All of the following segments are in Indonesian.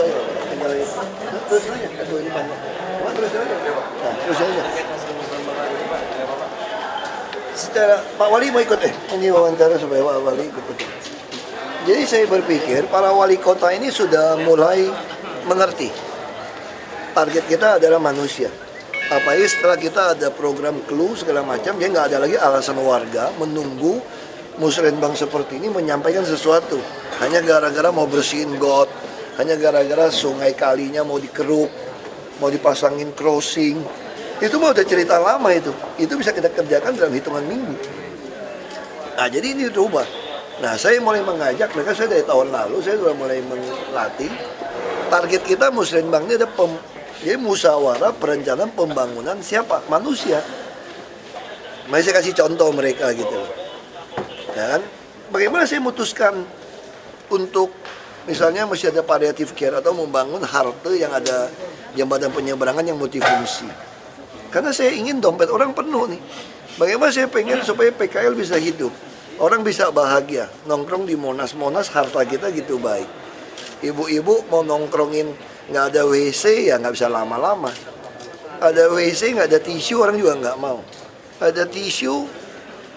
saya. Tinggal terus aja, ini banyak. Terus aja. Nah, terus aja. Secara Pak Wali mau ikut ini wawancara supaya Pak Wali ikut. Jadi saya berpikir para wali kota ini sudah mulai mengerti target kita adalah manusia. Apalagi setelah kita ada program clue segala macam, dia nggak ada lagi alasan warga menunggu musrenbang seperti ini menyampaikan sesuatu. Hanya gara-gara mau bersihin got, hanya gara-gara sungai kalinya mau dikeruk, mau dipasangin crossing. Itu mah udah cerita lama itu. Itu bisa kita kerjakan dalam hitungan minggu. Nah, jadi ini berubah. Nah, saya mulai mengajak mereka, saya dari tahun lalu, saya sudah mulai melatih. Target kita musrenbang ini ada jadi musyawarah perencanaan pembangunan siapa? Manusia. Mari saya kasih contoh mereka gitu. Ya kan? Bagaimana saya memutuskan untuk misalnya masih ada palliative care atau membangun halte yang ada jembatan penyeberangan yang multifungsi. Karena saya ingin dompet orang penuh nih. Bagaimana saya pengen supaya PKL bisa hidup. Orang bisa bahagia. Nongkrong di Monas harta kita gitu baik. Ibu-ibu mau nongkrongin nggak ada WC ya nggak bisa lama-lama. Ada WC nggak ada tisu orang juga nggak mau. Ada tisu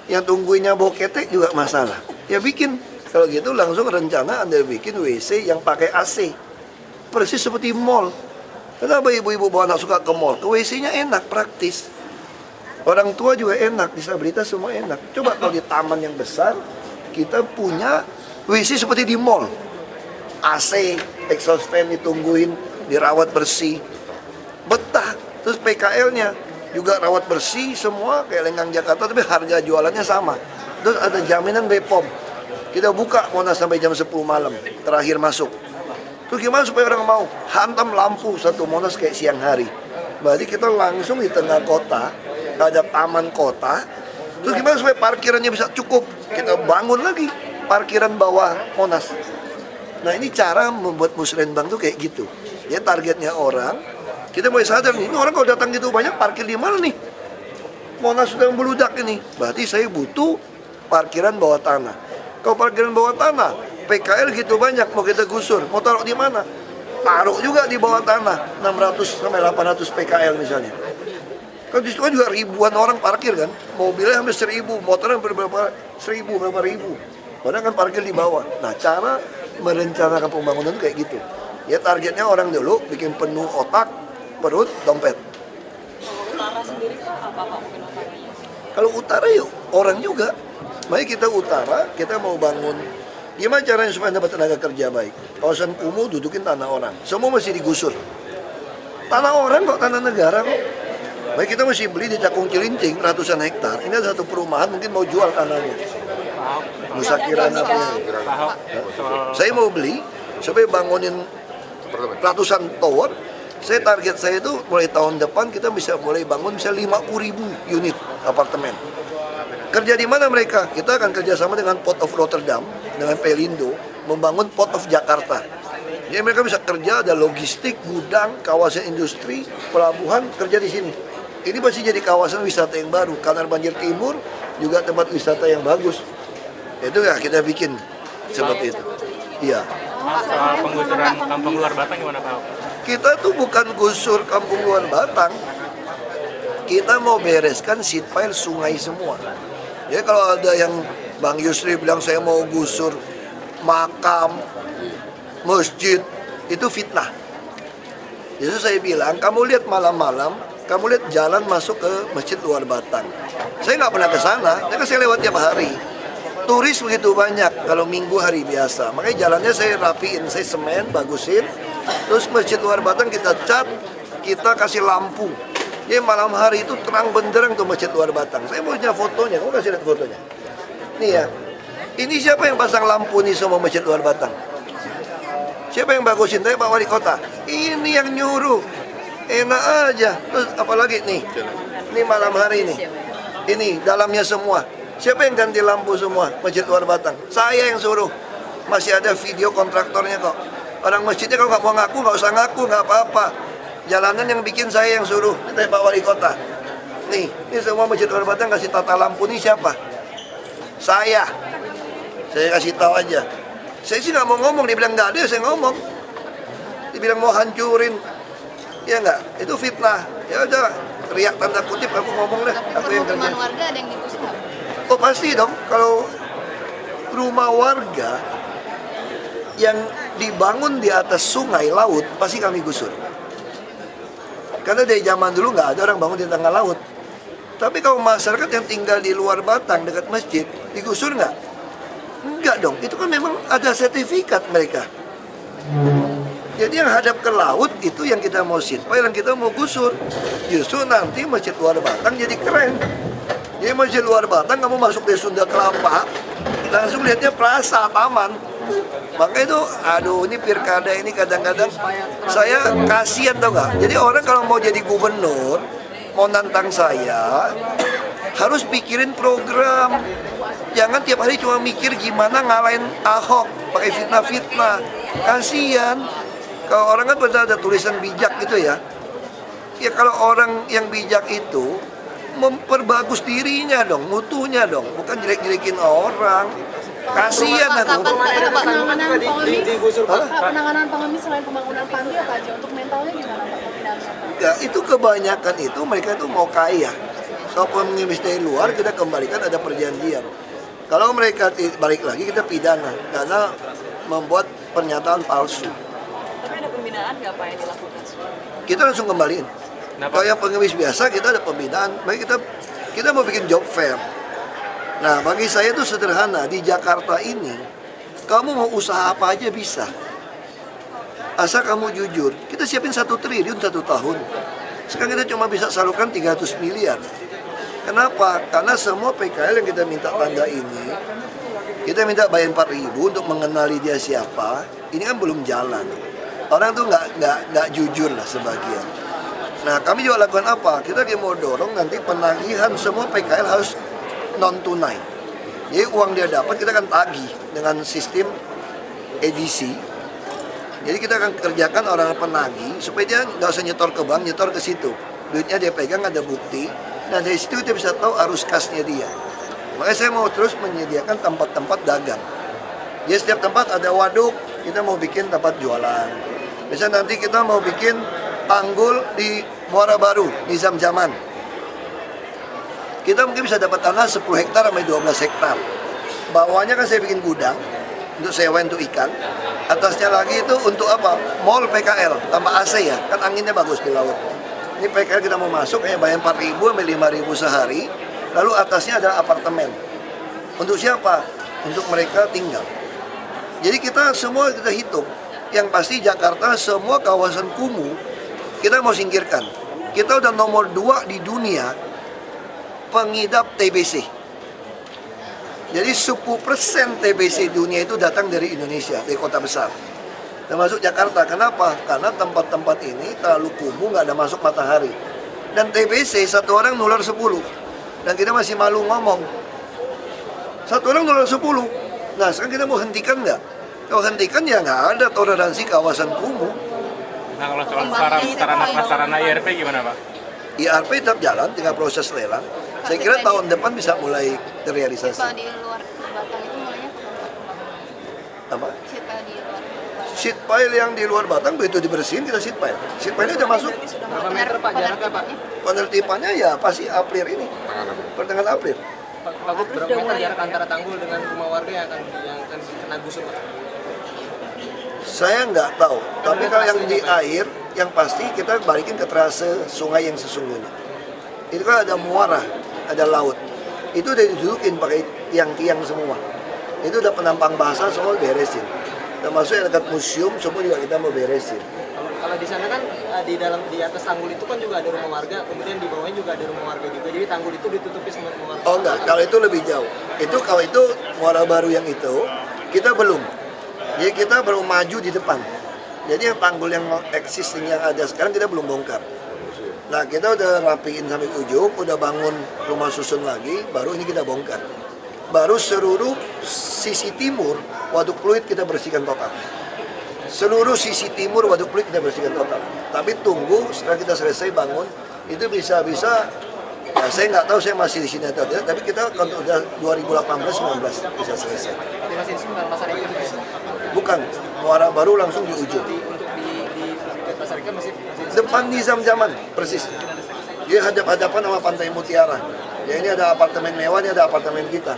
yang tungguinnya bau ketek juga masalah. Ya bikin. Kalau gitu langsung rencana Anda bikin WC yang pakai AC. Persis seperti mall. Kenapa ibu-ibu bawa anak suka ke mall? Ke WC-nya enak, praktis. Orang tua juga enak, disabilitas semua enak. Coba kalau di taman yang besar, kita punya WC seperti di mall. AC, exhaust fan ditungguin, dirawat bersih. Betah. Terus PKL-nya juga rawat bersih semua kayak Lenggang Jakarta, tapi harga jualannya sama. Terus ada jaminan BPOM. Kita buka Monas sampai jam 10 malam, terakhir masuk. Terus gimana supaya orang mau? Hantam lampu satu Monas kayak siang hari. Berarti kita langsung di tengah kota, ada taman kota. Terus gimana supaya parkirannya bisa cukup? Kita bangun lagi parkiran bawah Monas. Nah, ini cara membuat musrenbang tuh kayak gitu. Ya targetnya orang, kita mulai sadar nih, ini orang kalau datang gitu banyak parkir di mana nih? Monas sudah meludak ini. Berarti saya butuh parkiran bawah tanah. Kalau parkiran bawah tanah, PKL gitu banyak, mau kita gusur, mau taruh di mana? Taruh juga di bawah tanah, 600 sampai 800 PKL misalnya. Kan di situ kan juga ribuan orang parkir kan, mobilnya hampir 1000, motornya berapa 1000, berapa ribu. Padahal kan parkir di bawah. Nah, cara merencanakan pembangunan kayak gitu. Ya targetnya orang dulu bikin penuh otak, perut, dompet. Utara sendiri Pak, apa Pak mungkin utaranya? Kalau utara yuk, orang juga. Mari kita utara, kita mau bangun. Gimana caranya supaya dapat tenaga kerja baik? Kawasan kumuh dudukin tanah orang. Semua mesti digusur. Tanah orang kok, tanah negara kok. Baik kita mesti beli di Cakung Cilincing ratusan hektar. Ini ada satu perumahan mungkin mau jual tanahnya. Nusa Kirana apa? Saya mau beli supaya bangunin ratusan tower. Saya target saya itu mulai tahun depan kita bisa mulai bangun bisa 50.000 unit apartemen. Kerja di mana mereka? Kita akan kerjasama dengan Port of Rotterdam, dengan Pelindo, membangun Port of Jakarta. Jadi mereka bisa kerja, ada logistik, gudang, kawasan industri, pelabuhan, kerja di sini. Ini pasti jadi kawasan wisata yang baru. Kanan Banjir Timur juga tempat wisata yang bagus. Itu ya kita bikin seperti itu. Iya. Soal penggusuran kampung luar Batang gimana Pak? Kita tuh bukan gusur kampung luar Batang. Kita mau bereskan seat pile sungai semua. Ya kalau ada yang Bang Yusri bilang saya mau gusur makam, masjid, itu fitnah. Jadi saya bilang, kamu lihat malam-malam, kamu lihat jalan masuk ke masjid luar Batang. Saya nggak pernah ke sana, karena saya lewat tiap hari. Turis begitu banyak kalau minggu hari biasa. Makanya jalannya saya rapiin, saya semen, bagusin. Terus masjid luar Batang kita cat, kita kasih lampu. Jadi malam hari itu terang benderang tuh masjid luar Batang. Saya punya fotonya, kamu kasih lihat fotonya. Nih ya, ini siapa yang pasang lampu nih semua masjid luar Batang? Siapa yang bagusin? Tanya Pak Wali Kota. Ini yang nyuruh. Enak aja. Terus apalagi nih? Ini malam hari ini. Ini dalamnya semua. Siapa yang ganti lampu semua masjid luar Batang? Saya yang suruh. Masih ada video kontraktornya kok. Orang masjidnya kalau nggak mau ngaku, nggak usah ngaku, nggak apa-apa. Jalanan yang bikin saya yang suruh. Tanya Pak Wali Kota. Nih, ini semua masjid luar Batang kasih tata lampu nih siapa? Saya kasih tahu aja. Saya sih nggak mau ngomong, dia bilang nggak ada, saya ngomong. dibilang mau hancurin, ya enggak, itu fitnah. Ya udah, teriak tanda kutip, aku ngomong deh, Tapi aku yang kerja. permukiman warga ada yang digusur nggak? Oh pasti dong, kalau rumah warga yang dibangun di atas sungai laut pasti kami gusur. Karena dari zaman dulu nggak ada orang bangun di tengah laut. Tapi kalau masyarakat yang tinggal di luar Batang dekat masjid digusur nggak? Enggak dong, itu kan memang ada sertifikat mereka. Jadi yang hadap ke laut itu yang kita mau sitpai, yang kita mau gusur. Justru nanti masjid luar Batang jadi keren. Jadi masjid luar Batang kamu masuk dari Sunda Kelapa, langsung lihatnya plaza, taman. Maka itu, aduh ini pilkada ini kadang-kadang saya kasihan tau gak? Jadi orang kalau mau jadi gubernur, mau nantang saya, harus pikirin program. Jangan tiap hari cuma mikir gimana ngalahin Ahok, pakai fitnah-fitnah. Kasihan. Kalau orang kan pada ada tulisan bijak gitu ya. Ya kalau orang yang bijak itu memperbagus dirinya dong, mutunya dong, bukan jelek-jelekin orang. Kasihan aku. Pak, penanganan pengemis, Hah? Pak, penanganan pengemis selain pembangunan panti apa aja? Untuk mentalnya gimana Pak? Enggak, itu kebanyakan itu mereka itu mau kaya. Kalau pengemis dari luar kita kembalikan ada perjanjian. Kalau mereka balik lagi kita pidana karena membuat pernyataan palsu. Tapi ada pembinaan nggak Pak yang dilakukan? Kita langsung kembaliin. Kenapa? Kalau yang pengemis biasa kita ada pembinaan. Maka kita mau bikin job fair. Nah bagi saya itu sederhana. Di Jakarta ini kamu mau usaha apa aja bisa. Asal kamu jujur. Kita siapin 1 triliun 1 tahun. Sekarang kita cuma bisa salurkan 300 miliar. Kenapa? Karena semua PKL yang kita minta tanda ini, kita minta bayar 4.000 untuk mengenali dia siapa. Ini kan belum jalan. Orang tuh nggak jujur lah sebagian. Nah kami juga lakukan apa? Kita mau dorong nanti penagihan semua PKL harus non tunai. Jadi uang dia dapat kita akan tagih dengan sistem edisi. Jadi kita akan kerjakan orang penagih supaya dia nggak usah nyetor ke bank, nyetor ke situ. Duitnya dia pegang ada bukti. Nah dari situ kita bisa tahu arus kasnya dia. Makanya saya mau terus menyediakan tempat-tempat dagang. Jadi setiap tempat ada waduk, kita mau bikin tempat jualan. Misalnya nanti kita mau bikin tanggul di Muara Baru, Nizam Zaman. Kita mungkin bisa dapat tanah 10 hektar sampai 12 hektar. Bawahnya kan saya bikin gudang untuk sewa untuk ikan. Atasnya lagi itu untuk apa? Mall PKL, tambah AC ya, kan anginnya bagus di laut. Ini PKL kita mau masuk, hanya bayar 4.000 sampai 5.000 sehari. Lalu atasnya ada apartemen. Untuk siapa? Untuk mereka tinggal. Jadi kita semua kita hitung. Yang pasti Jakarta semua kawasan kumuh kita mau singkirkan. Kita udah nomor 2 di dunia pengidap TBC. Jadi 10% TBC dunia itu datang dari Indonesia, dari kota besar. Termasuk Jakarta. Kenapa? Karena tempat-tempat ini terlalu kumuh, nggak ada masuk matahari. Dan TBC satu orang nular 10. Dan kita masih malu ngomong. Satu orang nular 10. Nah sekarang kita mau hentikan nggak? Kalau hentikan ya nggak ada toleransi kawasan kumuh. Nah kalau soal sarana IRP gimana Pak? IRP tetap jalan, tinggal proses lelang. Saya kira tahun depan bisa mulai terrealisasi. Kalau di luar Batang itu mulainya kapan? Apa? Sita di luar Batang. Seat pile yang di luar Batang begitu dibersihin kita seat pile. Seat pile udah masuk. Berapa meter Pak jaraknya Pak? Penertibannya ya pasti April ini. Pertengahan April. Pak Gub, berapa meter jarak antara tanggul dengan rumah warga yang akan kena gusur Pak? Saya nggak tahu. Tapi kalau yang di air, yang pasti kita balikin ke trase sungai yang sesungguhnya. Itu kan ada muara, ada laut. Itu udah didudukin pakai tiang-tiang semua. Itu udah penampang basah semua beresin. Termasuk yang dekat museum semua juga kita mau beresin. Kalau di sana kan di atas tanggul itu kan juga ada rumah warga, kemudian di bawahnya juga ada rumah warga juga. Jadi tanggul itu ditutupi sama rumah warga. Oh enggak, kalau itu lebih jauh. Kalau itu muara baru yang itu kita belum. Jadi kita baru maju di depan. Jadi yang tanggul yang existing yang ada sekarang kita belum bongkar. Nah kita udah rapiin sampai ujung, udah bangun rumah susun lagi, baru ini kita bongkar. Baru seluruh sisi timur Waduk Pluit kita bersihkan total. Seluruh sisi timur Waduk Pluit kita bersihkan total. Tapi tunggu setelah kita selesai bangun, itu bisa-bisa, ya saya nggak tahu saya masih di sini atau tidak, tapi kita kalau udah 2018-19 bisa selesai. Di masih sebentar pasar itu juga. Bukan, muara baru langsung di ujung. Untuk di Pandi Zam-Zaman, persis. Dia hadap-hadapan sama Pantai Mutiara. Ya ini ada apartemen mewah, ini ada apartemen kita.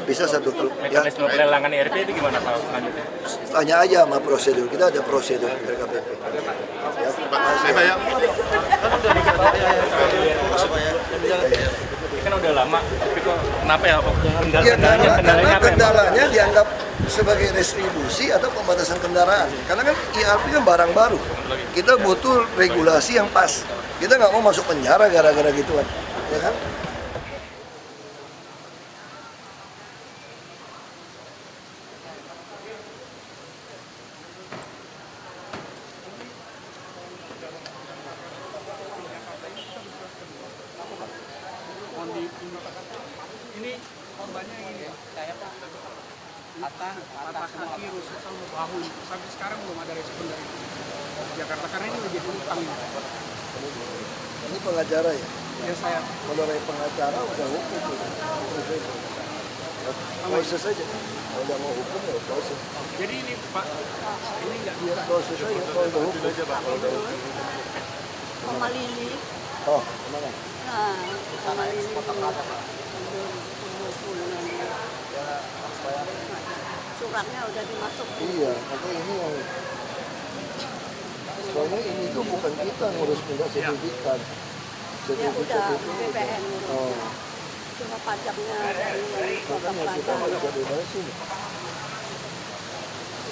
Bisa satu teluk. Ya, Mekanisme pelelangan IRP itu gimana Pak selanjutnya? tanya aja sama prosedur. Kita ada prosedur RKPP. Ya, Ini kan udah lama, tapi kok kenapa ya Pak? Ya, karena Kendalanya apa ya, Pak? kendalanya dianggap sebagai distribusi atau pembatasan kendaraan. Karena kan IRP kan barang baru. Kita butuh regulasi yang pas. Kita nggak mau masuk penjara gara-gara gituan, ya kan? Ini korbannya ini kayak patah kaki rusak sama bahu sampai sekarang belum ada respon dari Jakarta karena ini menjadi utang. Ini pengacara ya. Ya saya Kalau dari pengacara udah hukum. Proses saja. Kalau nggak mau hukum ya proses. jadi ini Pak ini nggak Ya proses aja. Kalau udah hukum. Mama Lili. Oh, kemana? Nah, Mama Lili. Suratnya udah dimasukin. Iya, makanya ini yang soalnya ini tuh bukan kita ngurus pindah sertifikat. Ya Sertifikat udah, itu BPN. oh, Cuma pajaknya dari kota makanya kita nggak pelajar. bisa bebasin.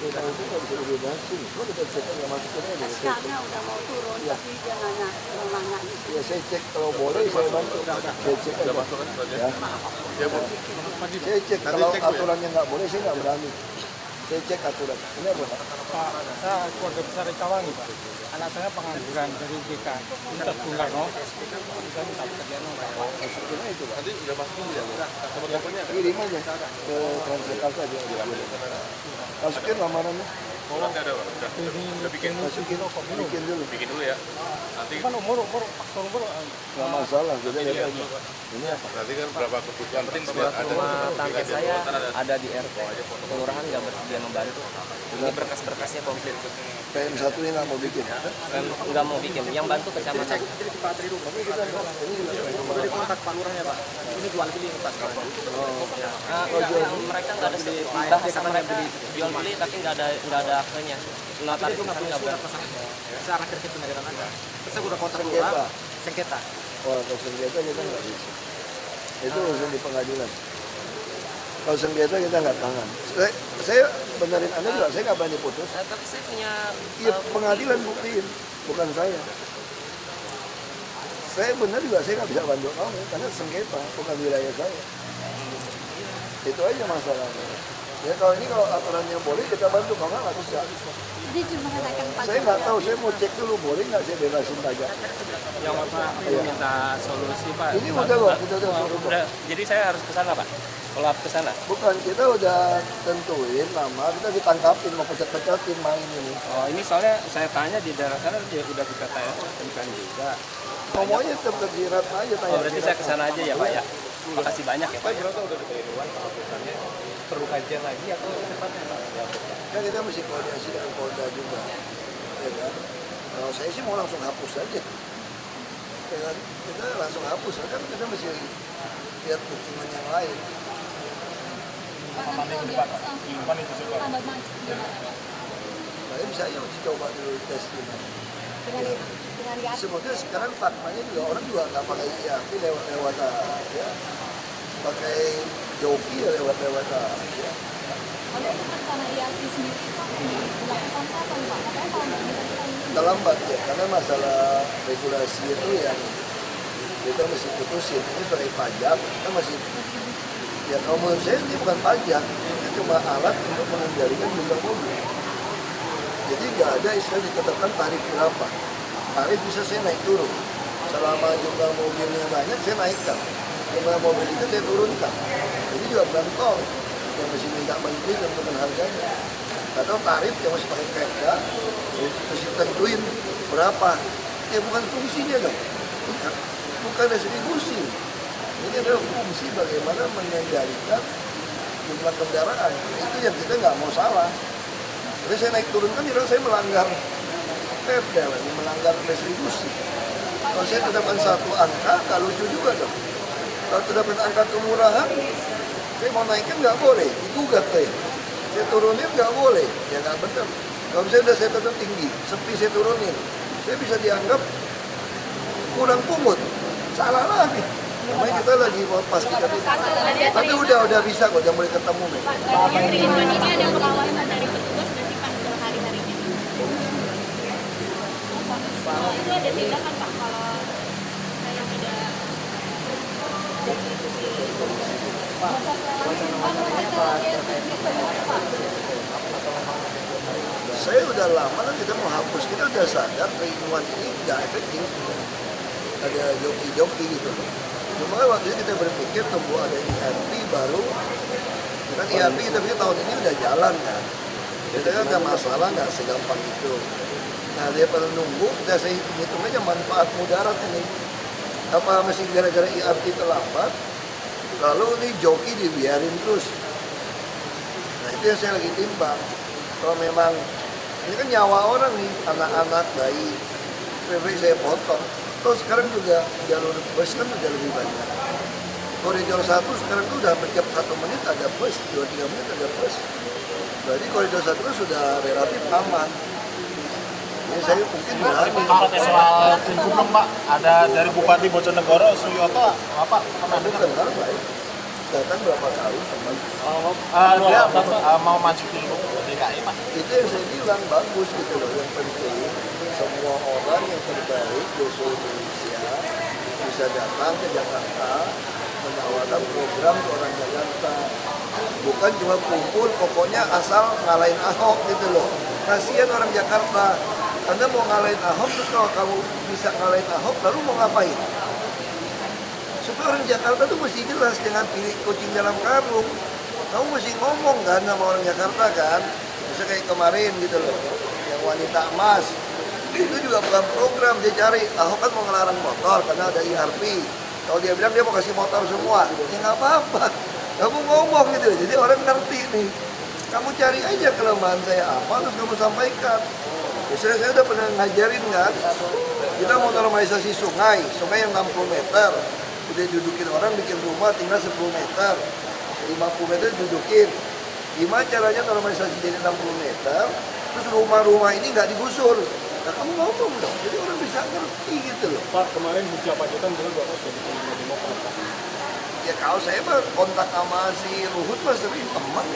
Kita itu nggak bisa dibebasin. Kalau kita cek nggak masukin aja. SK-nya udah mau turun, tapi dia nanya gitu. Ya saya cek kalau boleh saya bantu. Saya cek aja. Ya. Saya cek kalau aturannya nggak boleh saya nggak berani. Saya cek aturan. Ini apa Pak? Pak, saya keluarga besar di Cawangi Pak. Anak saya pengangguran dari GK Universitas Bung Karno. Kita minta pekerjaan Pak. Masukin aja itu Pak. Nanti udah masukin ya? Kirim aja ke Transjakarta dia. Masukin lamarannya. Bikin Masukin dulu. Bikin dulu ya. Nanti kan faktor umur Nggak masalah. Kita lihat aja. Ini apa? nanti kan berapa kebutuhan penting ada. Tangke saya ada di RT, kelurahan nggak bersedia membantu. Ini berkas-berkasnya komplit. PM1 ini nggak mau bikin. Nggak mau bikin, yang bantu kecamatan. Tapi kita ini Udah dikontak Pak Lurahnya Pak. Ini jual beli Pak. Mereka nggak ada bahasa mereka jual beli tapi nggak ada aktenya. Notaris kan nggak berani. Secara kerja pendagangan Anda. Terus saya udah kontak Sengketa. Lurah. Sengketa. Oh, kalau sengketa kita nggak bisa. Itu urusan di pengadilan. Kalau sengketa kita nggak tangan. Saya benerin Anda juga, saya nggak berani putus. Tapi saya punya Iya, pengadilan buktiin, bukan saya. Saya benar juga, saya nggak bisa bantu kamu karena sengketa, bukan wilayah saya. Itu aja masalahnya. Ya kalau ini kalau aturannya boleh kita bantu, kalau nggak bisa. Jadi cuma kenaikan pajak. Saya nggak tahu, saya mau cek dulu boleh nggak saya bebasin pajak. Yang Bapak minta solusi Pak. Ini udah kok, kita udah suruh kok. Udah, jadi saya harus ke sana Pak. Kalau ke sana. Bukan, kita udah tentuin nama, kita ditangkapin, mau pecat-pecatin main ini. Oh, ini soalnya saya tanya di daerah sana dia udah kita temukan juga. Ngomongnya tetap tersirat aja tanya. Oh, berarti saya ke sana aja ya Pak ya. Makasih banyak ya Pak. Perlu kajian lagi atau cepatnya Pak? Kan kita mesti koordinasi dengan Polda juga. Ya kan? Kalau saya sih mau langsung hapus aja. Ya kan? Kita langsung hapus, kan kita mesti lihat dokumen yang lain. Saya bisa aja uji coba dulu tes gimana. Sebetulnya sekarang fatmanya juga orang juga nggak pakai IAP lewat-lewat ya. Pakai joki ya lewat-lewat ya. Kalau itu kan karena IRP sendiri itu dilakukan kapan Pak? Katanya tahun ini tapi tahun ini. Terlambat ya, karena masalah regulasi itu yang kita mesti putusin. Ini sebagai pajak, kita masih ya kalau menurut saya ini bukan pajak, ini cuma alat untuk mengendalikan jumlah mobil. Jadi nggak ada istilah ditetapkan tarif berapa. Tarif bisa saya naik turun. Selama jumlah mobilnya banyak, saya naikkan. Jumlah mobil itu saya turunkan. Jadi juga bukan tol yang mesti minta menteri tentukan harganya. Atau tarif yang masih pakai perda, mesti tentuin berapa. Ya bukan fungsinya dong. Bukan distribusi. Ini adalah fungsi bagaimana mengendalikan jumlah kendaraan. Itu yang kita nggak mau salah. Jadi saya naik turun kan saya melanggar perda lagi, melanggar distribusi. Kalau saya tetapkan satu angka, nggak lucu juga dong. Kalau tetapkan angka kemurahan, saya mau naikkan nggak boleh, digugat saya. Saya turunin nggak boleh, ya nggak benar. Kalau saya udah saya tetap tinggi, sepi saya turunin, saya bisa dianggap kurang pungut, salah lagi. Makanya kita lagi mau pastikan itu. Tapi udah bisa kok, udah mulai ketemu nih. Dari ini ada pengawasan dari petugas nggak sih Pak sehari-harinya? Itu ada tindakan Pak kalau saya tidak Saya udah lama kan kita mau hapus, kita udah sadar 3-in-1 ini nggak efektif. Ada joki-joki gitu. Cuma waktu itu kita berpikir tunggu ada ERP baru. Kan ERP kita pikir tahun ini udah jalan kan. Kita kan ada masalah nggak segampang itu. Nah dia pada nunggu, kita saya hitung aja manfaat mudarat ini. Apa masih gara-gara ERP terlambat? Lalu ini joki dibiarin terus. Nah itu yang saya lagi timbang. Kalau memang ini kan nyawa orang nih, anak-anak, bayi, lebih saya potong. Terus sekarang juga jalur bus kan udah lebih banyak. Koridor 1 sekarang tuh udah setiap 1 menit ada bus, 2-3 menit ada bus. Berarti koridor 1 kan sudah relatif aman. Jadi saya mungkin berani. Pak, soal Pilgub dong Pak, ada dari Bupati Bojonegoro, Suyoto, Bapak pernah dengar? Dengar baik. Datang berapa kali teman. Dia mau maju Pilgub DKI Pak. Itu yang saya bilang bagus gitu loh. Yang penting semua orang yang terbaik di seluruh Indonesia bisa datang ke Jakarta menawarkan program ke orang Jakarta. Bukan cuma kumpul, pokoknya asal ngalahin Ahok gitu loh. Kasihan orang Jakarta. Anda mau ngalahin Ahok, terus kalau kamu bisa ngalahin Ahok, lalu mau ngapain? Supaya orang Jakarta tuh mesti jelas, jangan pilih kucing dalam karung. Kamu mesti ngomong kan sama orang Jakarta kan. Bisa kayak kemarin gitu loh, yang wanita emas. Itu juga bukan program, dia cari. Ahok kan mau ngelarang motor karena ada ERP. Kalau dia bilang dia mau kasih motor semua, ya nggak apa-apa. Kamu ngomong gitu, jadi orang ngerti nih. Kamu cari aja kelemahan saya apa, terus kamu sampaikan. Biasanya saya udah pernah ngajarin kan, kita mau normalisasi sungai yang 60 meter. Udah dudukin orang, bikin rumah tinggal 10 meter. 50 meter dudukin. Gimana caranya normalisasi jadi 60 meter, terus rumah-rumah ini nggak digusur. Nah kamu ngomong dong, jadi orang bisa ngerti gitu loh. Pak, kemarin hujatan dengan Bapak sudah bikin Demokrat. Ya kalau saya mah kontak sama si Luhut mas sering teman.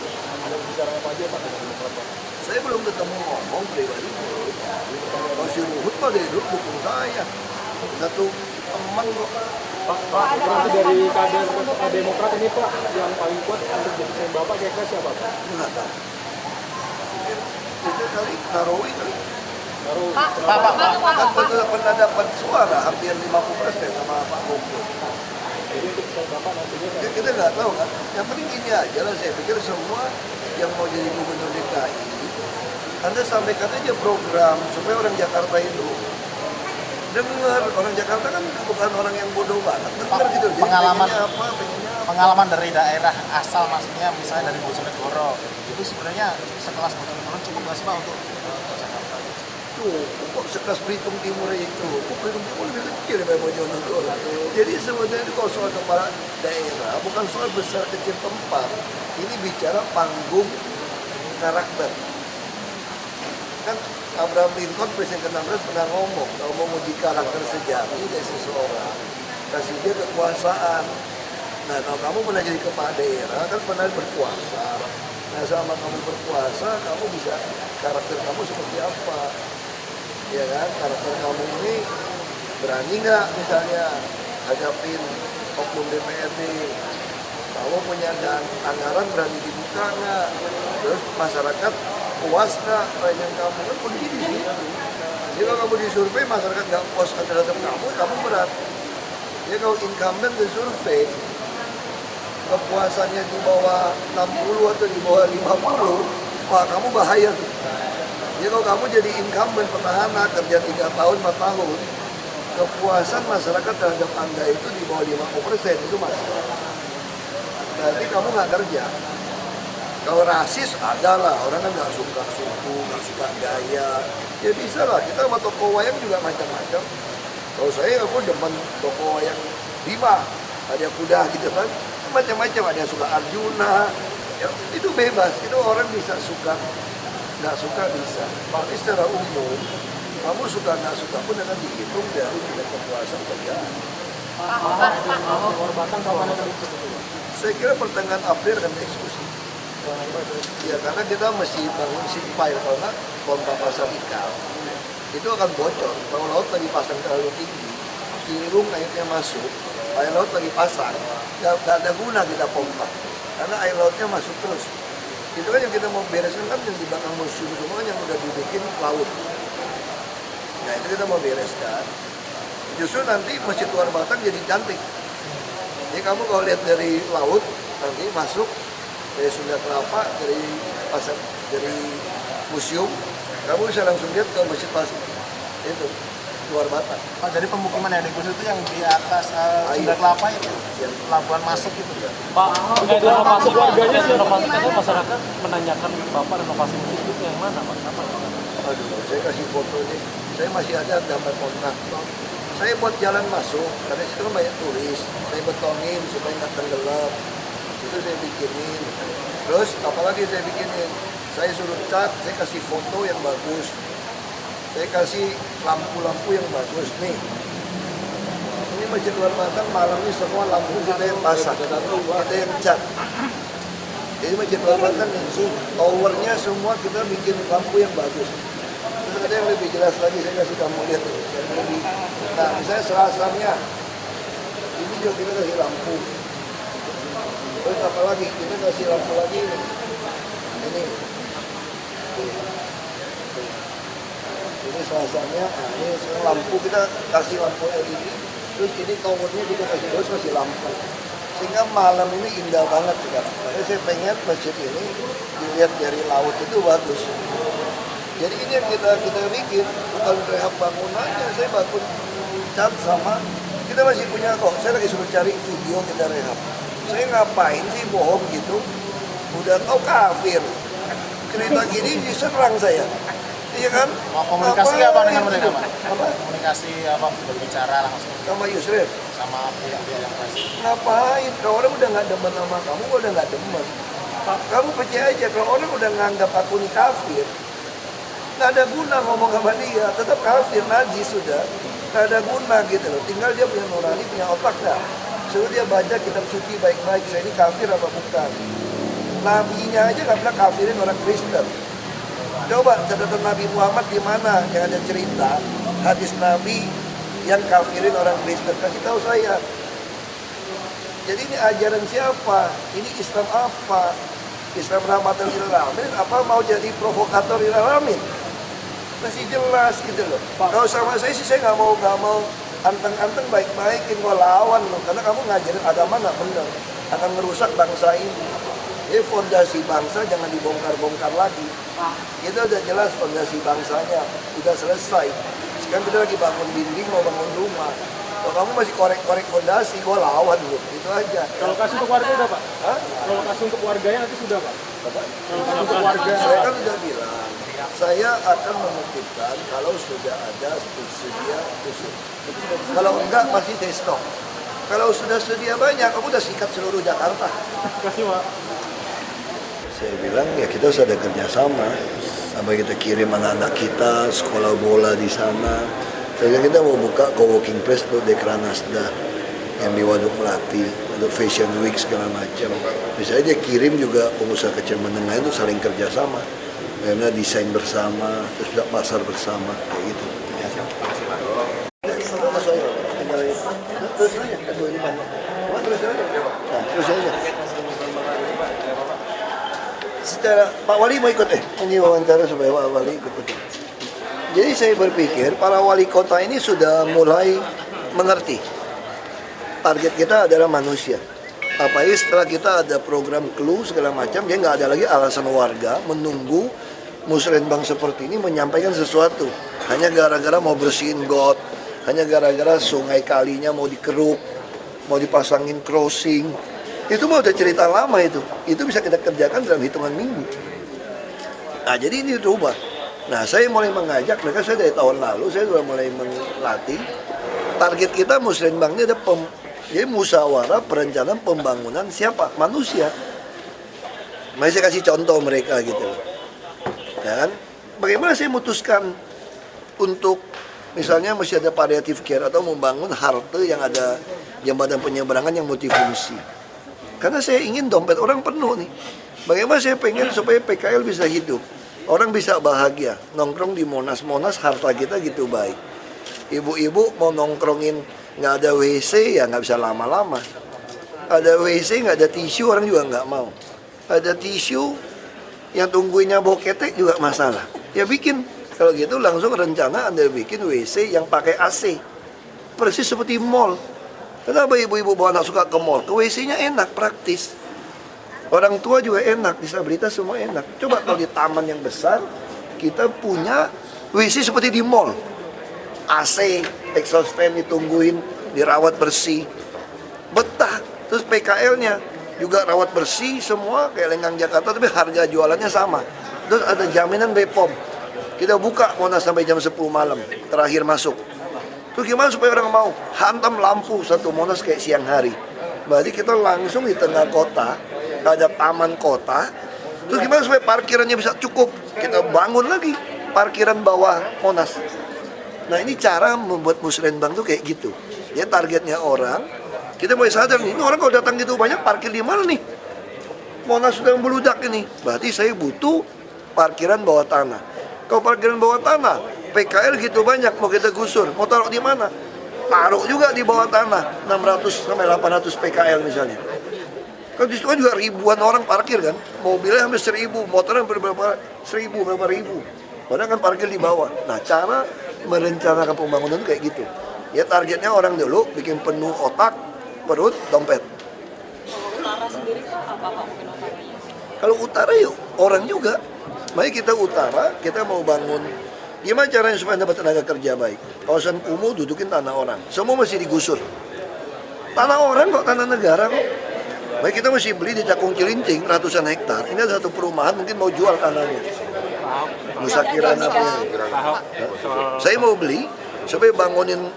Ada bicara apa aja Pak dengan Demokrat Pak? Saya belum ketemu ngomong pribadi. Kalau si Luhut mah dari dulu dukung saya. Satu teman kok. Pak, berarti dari kader Demokrat ini Pak, yang paling kuat untuk jadi Bapak kira-kira siapa Pak? Enggak tahu. Itu kali Narowi kali. Pak, Kan pernah dapat suara hampir 50% sama Pak Boko. jadi untuk Bapak nantinya Ya, kita nggak tahu kan. Yang penting ini aja lah, saya pikir semua yang mau jadi gubernur DKI, Anda sampaikan aja program supaya orang Jakarta itu dengar. Orang Jakarta kan bukan orang yang bodoh banget, dengar gitu. Jadi pengennya apa. Pengalaman dari daerah asal maksudnya misalnya dari Bojonegoro, itu sebenarnya sekelas Bojonegoro cukup nggak sih Pak untuk Jakarta? Kok sekelas Belitung Timur itu, kok Belitung Timur lebih kecil daripada Bojonegoro. Jadi sebenarnya itu kalau soal kepala daerah, bukan soal besar kecil tempat. Ini bicara panggung karakter. Kan Abraham Lincoln presiden ke-16 pernah ngomong, kalau mau uji karakter sejati dari seseorang, kasih dia kekuasaan. Nah kalau kamu pernah jadi kepala daerah, kan pernah berkuasa. Nah sama kamu berkuasa, kamu bisa karakter kamu seperti apa? Ya kan, karakter kamu ini berani nggak misalnya hadapin oknum DPRD? Kamu punya anggaran berani dibuka nggak? Terus masyarakat puas nggak pelayanan kamu? Kan kunci di situ. Jadi kalau kamu disurvei masyarakat nggak puas terhadap kamu berat. Ya kalau incumbent disurvei kepuasannya di bawah 60 atau di bawah 50, wah kamu bahaya tuh. Jadi kalau kamu jadi incumbent petahana kerja 3 tahun, 4 tahun, kepuasan masyarakat terhadap Anda itu di bawah 50%, itu masalah. Berarti kamu nggak kerja. Kalau rasis ada lah, orang kan nggak suka suku, nggak suka gaya. Ya bisa lah, kita sama toko wayang juga macam-macam. Kalau saya, aku demen toko wayang Bima, ada kuda gitu kan, macam-macam, ada yang suka Arjuna. Ya, itu bebas, itu orang bisa suka, nggak suka bisa. Tapi secara umum, kamu suka nggak suka pun akan dihitung dari tingkat kepuasan kerjaan. Saya kira pertengahan April akan eksekusi. Ya karena kita mesti bangun simpile, kalau nggak pompa pasar ikan itu akan bocor. Kalau laut lagi pasang terlalu tinggi, Ciliwung airnya masuk, air laut lagi pasang, nggak ada guna kita pompa karena air lautnya masuk terus. Itu kan yang kita mau bereskan kan yang di belakang museum semua kan yang udah dibikin laut. Nah itu kita mau bereskan. Justru nanti Masjid Luar Batang jadi cantik. Jadi kamu kalau lihat dari laut nanti masuk dari Sunda Kelapa, dari pasar, dari museum, kamu bisa langsung lihat ke Masjid Pasir itu Luar Batang. Oh, jadi pemukiman yang digusur itu yang di atas Sunda Kelapa itu, Ya. pelabuhan masuk itu ya. Pak, renovasi warganya sih, renovasi katanya masyarakat menanyakan Bapak renovasi masjid itu yang mana Pak? Apa? Aduh, saya kasih foto ini, saya masih ada gambar kontraktor. Saya buat jalan masuk, karena situ kan banyak turis, saya betonin supaya nggak tenggelam. Itu saya bikinin. Terus apalagi saya bikinin, saya suruh cat, saya kasih foto yang bagus, saya kasih lampu-lampu yang bagus nih. Ini Masjid Luar Batang malam ini semua lampu kita yang pasang, kita yang cat. Jadi Masjid Luar Batang ini towernya semua kita bikin lampu yang bagus. Terus ada yang lebih jelas lagi, saya kasih kamu lihat tuh, yang lebih. Nah misalnya selasarnya, ini juga kita kasih lampu. Terus apa lagi? Kita kasih lampu lagi ini. Ini selasarnya, nah ini lampu kita kasih lampu LED. Terus ini towernya kita kasih lampu. Sehingga malam ini indah banget sekarang. Jadi saya pengen masjid ini dilihat dari laut itu bagus. Jadi ini yang kita bikin, bukan rehab bangunannya, saya bangun cat sama, kita masih punya kok, saya lagi suruh cari video kita rehab. Saya ngapain sih bohong gitu, udah tau kafir, cerita gini diserang saya, iya kan? Mau komunikasi apa dengan mereka Pak? Apa? Komunikasi apa, berbicara langsung Sama Yusril, sama pihak-pihak yang pasti. ngapain? Kalau orang udah nggak demen sama kamu, udah nggak demen. Kamu percaya aja, kalau orang udah nganggap aku nih kafir, nggak ada guna ngomong sama dia, tetap kafir, najis sudah, nggak ada guna gitu loh. Tinggal dia punya nurani, punya otak dah. Suruh dia baca kitab suci baik-baik, saya ini kafir apa bukan. Nabinya aja nggak pernah kafirin orang Kristen. Coba catatan Nabi Muhammad di mana yang ada cerita hadis Nabi yang kafirin orang Kristen, kasih tahu saya. Jadi ini ajaran siapa? Ini Islam apa? Islam rahmatan lil alamin apa mau jadi provokator lil alamin? Masih jelas gitu loh. Kalau sama saya sih saya nggak mau anteng-anteng baik-baikin, gua lawan loh, karena kamu ngajarin agama nggak benar, akan merusak bangsa ini. Jadi fondasi bangsa jangan dibongkar-bongkar lagi. Kita udah jelas fondasi bangsanya, udah selesai. Sekarang kita lagi bangun dinding, mau bangun rumah. Kalau kamu masih korek-korek fondasi, gua lawan loh, itu aja. Kalau kasih untuk warga udah Pak? Hah? Kalau kasih untuk warganya nanti sudah Pak? Apa? Kalau kasih untuk warga, Saya kan sudah bilang, saya akan menentukan kalau sudah ada sedia khusus. Kalau enggak pasti saya stop. Kalau sudah sedia banyak, aku udah sikat seluruh Jakarta. kasih Pak. Saya bilang ya kita harus ada kerjasama. Sampai kita kirim anak-anak kita sekolah bola di sana. Saya kita mau buka co-working place untuk Dekra Nasda yang di Waduk Melati untuk Fashion Week segala macam. Bisa aja kirim juga pengusaha kecil menengah itu saling kerjasama. Karena desain bersama, terus juga pasar bersama, kayak gitu. Ya. Terus aja, aduh ini banyak. Terus aja. Nah, terus aja. Secara Pak Wali mau ikut ini wawancara supaya Pak Wali ikut. Jadi saya berpikir para wali kota ini sudah mulai mengerti. Target kita adalah manusia. Apalagi setelah kita ada program clue segala macam, dia nggak ada lagi alasan warga menunggu musrenbang seperti ini menyampaikan sesuatu. Hanya gara-gara mau bersihin got, hanya gara-gara sungai kalinya mau dikeruk, mau dipasangin crossing. Itu mah udah cerita lama itu. Itu bisa kita kerjakan dalam hitungan minggu. Nah, jadi ini dirubah. Nah, saya mulai mengajak mereka, saya dari tahun lalu, saya sudah mulai melatih. Target kita Musrembang ini ada jadi musyawarah perencanaan pembangunan siapa? Manusia. Mari saya kasih contoh mereka gitu. Ya kan? Bagaimana saya memutuskan untuk misalnya masih ada palliative care atau membangun halte yang ada jembatan penyeberangan yang multifungsi. Karena saya ingin dompet orang penuh nih. Bagaimana saya pengen supaya PKL bisa hidup. Orang bisa bahagia. Nongkrong di Monas harta kita gitu baik. Ibu-ibu mau nongkrongin nggak ada WC ya nggak bisa lama-lama. Ada WC nggak ada tisu orang juga nggak mau. Ada tisu yang tungguinnya bau ketek juga masalah. Ya bikin. Kalau gitu langsung rencana Anda bikin WC yang pakai AC. Persis seperti mall. Kenapa ibu-ibu bawa anak suka ke mall? Ke WC-nya enak, praktis. Orang tua juga enak, disabilitas semua enak. Coba kalau di taman yang besar, kita punya WC seperti di mall. AC, exhaust fan ditungguin, dirawat bersih. Betah. Terus PKL-nya juga rawat bersih semua kayak Lenggang Jakarta, tapi harga jualannya sama. Terus ada jaminan BPOM. Kita buka Monas sampai jam 10 malam, terakhir masuk. Terus gimana supaya orang mau? Hantam lampu satu Monas kayak siang hari. Berarti kita langsung di tengah kota, ada taman kota. Terus gimana supaya parkirannya bisa cukup? Kita bangun lagi parkiran bawah Monas. Nah ini cara membuat Musrembang tuh kayak gitu. Ya targetnya orang, kita mulai sadar nih, ini orang kalau datang gitu banyak parkir di mana nih? Monas sudah meludak ini. Berarti saya butuh parkiran bawah tanah. Kalau parkiran bawah tanah, PKL gitu banyak, mau kita gusur, mau taruh di mana? Taruh juga di bawah tanah, 600 sampai 800 PKL misalnya. Kan di situ kan juga ribuan orang parkir kan, mobilnya hampir 1000, motornya hampir berapa 1000, berapa ribu. Padahal kan parkir di bawah. Nah cara merencanakan pembangunan kayak gitu. Ya targetnya orang dulu bikin penuh otak, perut, dompet. Kalau utara sendiri Pak, apa Pak mungkin utaranya? Kalau utara yuk, orang juga. Mari kita utara, kita mau bangun. Gimana caranya supaya dapat tenaga kerja baik? Kawasan kumuh dudukin tanah orang. Semua mesti digusur. Tanah orang kok, tanah negara kok. Baik kita mesti beli di Cakung Cilincing ratusan hektar. Ini ada satu perumahan mungkin mau jual tanahnya. Nusa Kirana punya. Saya mau beli supaya bangunin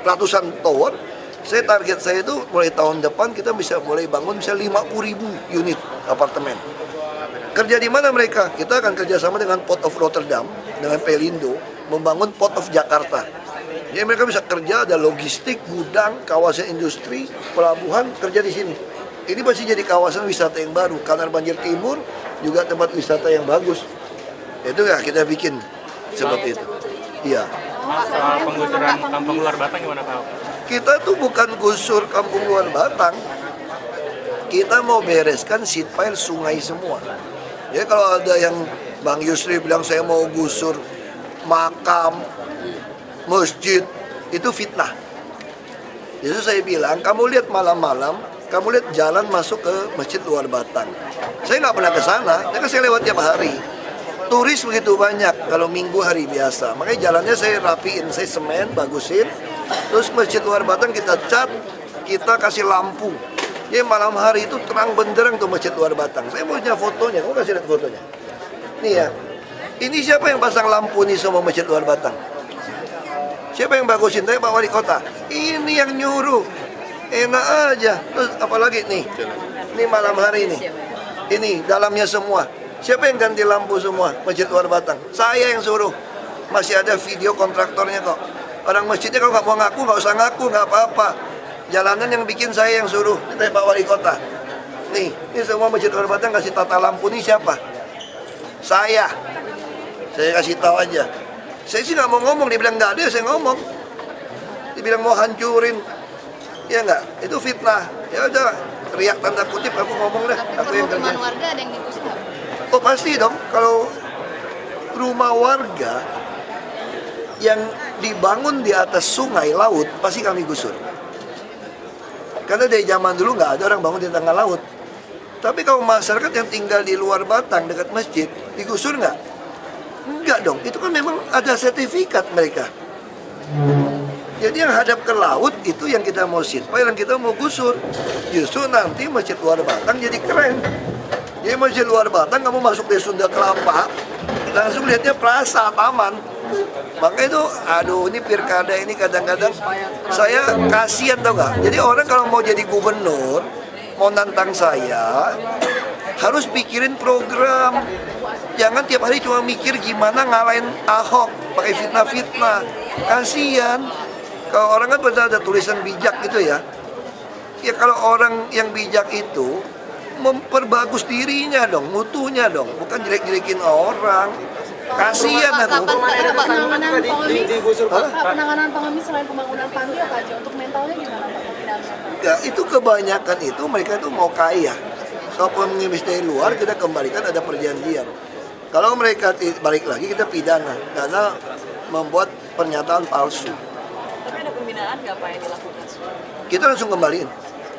ratusan tower. Saya target saya itu mulai tahun depan kita bisa mulai bangun bisa 50.000 unit apartemen. Kerja di mana mereka? Kita akan kerjasama dengan Port of Rotterdam, dengan Pelindo, membangun Port of Jakarta. Jadi mereka bisa kerja, ada logistik, gudang, kawasan industri, pelabuhan, kerja di sini. Ini pasti jadi kawasan wisata yang baru. Karena Banjir Timur juga tempat wisata yang bagus. Itu ya kita bikin seperti itu. Iya. Soal penggusuran kampung luar Batang gimana Pak? Kita tuh bukan gusur kampung luar Batang. Kita mau bereskan seat pile sungai semua. Ya kalau ada yang Bang Yusri bilang saya mau gusur makam, masjid, itu fitnah. Jadi saya bilang, kamu lihat malam-malam, kamu lihat jalan masuk ke Masjid Luar Batang. Saya nggak pernah ke sana, karena saya lewat tiap hari. Turis begitu banyak, kalau minggu hari biasa. Makanya jalannya saya rapiin, saya semen, bagusin. Terus Masjid Luar Batang kita cat, kita kasih lampu. Jadi malam hari itu terang benderang tuh Masjid Luar Batang. Saya punya fotonya, kamu kasih lihat fotonya. Nih ya, ini siapa yang pasang lampu nih semua Masjid Luar Batang? Siapa yang bagusin? Saya Pak Wali Kota. Ini yang nyuruh. Enak aja. Terus apalagi nih? Ini malam hari ini. Ini dalamnya semua. Siapa yang ganti lampu semua Masjid Luar Batang? Saya yang suruh. Masih ada video kontraktornya kok. Orang masjidnya kalau nggak mau ngaku, nggak usah ngaku, nggak apa-apa. Jalanan yang bikin saya yang suruh. Ini Pak Wali Kota. Nih, ini semua Masjid Luar Batang kasih tata lampu nih siapa? Saya kasih tahu aja. Saya sih nggak mau ngomong, dibilang nggak ada, saya ngomong. Dibilang mau hancurin, ya nggak? Itu fitnah. Ya udah, teriak tanda kutip, aku ngomong deh. Aku yang kerja. Warga ada yang digusur nggak? Oh pasti dong, kalau rumah warga yang dibangun di atas sungai laut pasti kami gusur. Karena dari zaman dulu nggak ada orang bangun di tengah laut. Tapi kalau masyarakat yang tinggal di luar Batang dekat masjid digusur nggak? Enggak dong, itu kan memang ada sertifikat mereka. Jadi yang hadap ke laut itu yang kita mau silpa, yang kita mau gusur. Justru nanti Masjid Luar Batang jadi keren. Jadi Masjid Luar Batang kamu masuk di Sunda Kelapa, langsung lihatnya plaza, taman. Maka itu, aduh ini pilkada ini kadang-kadang saya kasihan tau gak. Jadi orang kalau mau jadi gubernur, mau nantang saya, harus pikirin program. Jangan tiap hari cuma mikir gimana ngalahin Ahok, pakai fitnah-fitnah. Kasihan. Kalau orang kan pada ada tulisan bijak gitu ya. Ya kalau orang yang bijak itu memperbagus dirinya dong, mutunya dong, bukan jelek-jelekin orang. Kasihan aku. Penanganan pengemis, digusur Pak. penanganan pengemis selain pembangunan panti apa aja? Untuk mentalnya gimana Pak? Pembinaannya? Ya, itu kebanyakan itu mereka itu mau kaya. Kalau pengemis dari luar kita kembalikan ada perjanjian. Kalau mereka balik lagi kita pidana karena membuat pernyataan palsu. Tapi ada pembinaan nggak Pak yang dilakukan? Kita langsung kembaliin.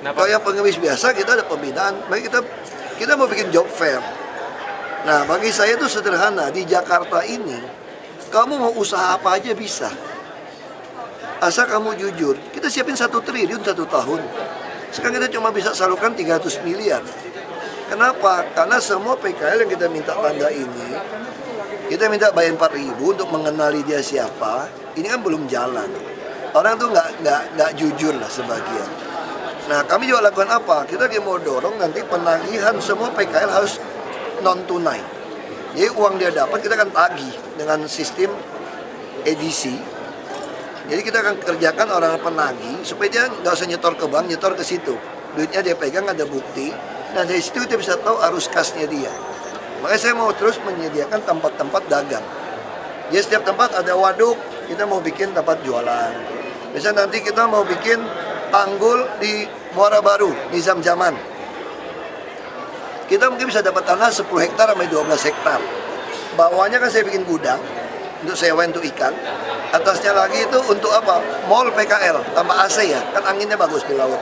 Kalau yang pengemis biasa kita ada pembinaan. Baik kita mau bikin job fair. Nah bagi saya itu sederhana. Di Jakarta ini kamu mau usaha apa aja bisa. Asal kamu jujur. Kita siapin 1 triliun 1 tahun. Sekarang kita cuma bisa salurkan 300 miliar. Kenapa? Karena semua PKL yang kita minta tanda ini, kita minta bayar 4.000 untuk mengenali dia siapa. Ini kan belum jalan. Orang tuh nggak jujur lah sebagian. Nah kami juga lakukan apa? Kita mau dorong nanti penagihan semua PKL harus non tunai. Jadi uang dia dapat kita akan tagih dengan sistem edisi. Jadi kita akan kerjakan orang penagih supaya dia nggak usah nyetor ke bank, nyetor ke situ. Duitnya dia pegang ada bukti. Dan dari situ kita bisa tahu arus kasnya dia. Makanya saya mau terus menyediakan tempat-tempat dagang. Jadi setiap tempat ada waduk, kita mau bikin tempat jualan. Misalnya nanti kita mau bikin tanggul di Muara Baru, di Zam-Zaman. Kita mungkin bisa dapat tanah 10 hektar sampai 12 hektar. Bawahnya kan saya bikin gudang untuk sewa untuk ikan. Atasnya lagi itu untuk apa? Mall PKL, tambah AC ya, kan anginnya bagus di laut.